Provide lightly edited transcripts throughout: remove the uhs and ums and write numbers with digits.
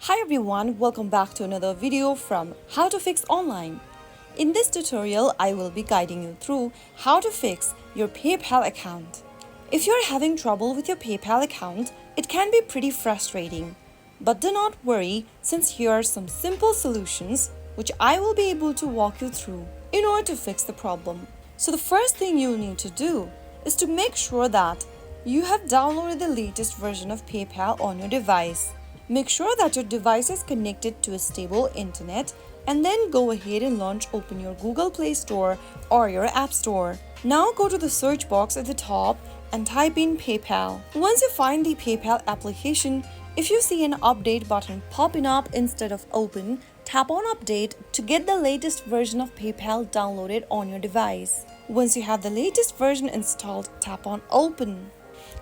Hi everyone, welcome back to another video from How to Fix Online. In this tutorial, I will be guiding you through how to fix your PayPal account. If you're having trouble with your PayPal account, it can be pretty frustrating. But do not worry, since here are some simple solutions which I will be able to walk you through in order to fix the problem. So the first thing you'll need to do is to make sure that you have downloaded the latest version of PayPal on your device. Make sure that your device is connected to a stable internet and then go ahead and open your Google Play Store or your App Store. Now go to the search box at the top and type in PayPal. Once you find the PayPal application, if you see an update button popping up instead of open, tap on update to get the latest version of PayPal downloaded on your device. Once you have the latest version installed, tap on open.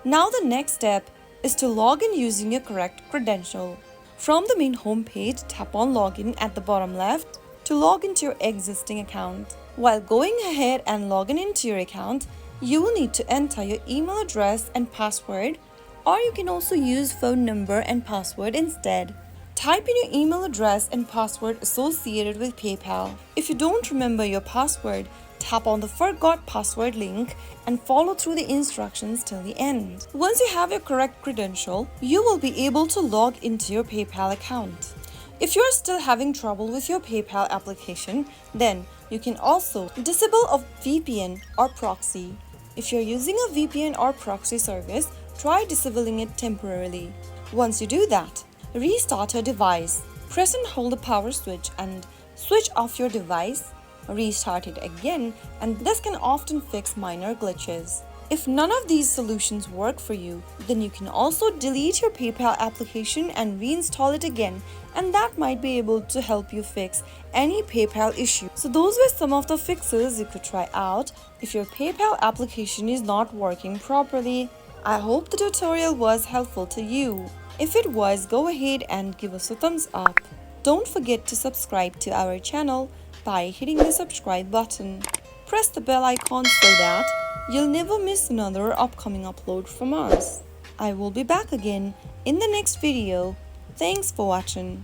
Now the next step is to log in using your correct credential. From the main home page, tap on login at the bottom left to log into your existing account. While going ahead and logging into your account, you will need to enter your email address and password, or you can also use phone number and password instead. Type in your email address and password associated with PayPal. If you don't remember your password, tap on the Forgot Password link and follow through the instructions till the end. Once you have your correct credential, you will be able to log into your PayPal account. If you're still having trouble with your PayPal application, then you can also disable a VPN or proxy. If you're using a VPN or proxy service, try disabling it temporarily. Once you do that, restart your device. Press and hold the power switch and switch off your device. Restart it again, and this can often fix minor glitches. If none of these solutions work for you, then you can also delete your PayPal application and reinstall it again, and that might be able to help you fix any PayPal issue. So those were some of the fixes you could try out if your PayPal application is not working properly. I hope the tutorial was helpful to you. If it was, go ahead and give us a thumbs up. Don't forget to subscribe to our channel by hitting the subscribe button. Press the bell icon so that you'll never miss another upcoming upload from us. I will be back again in the next video. Thanks for watching.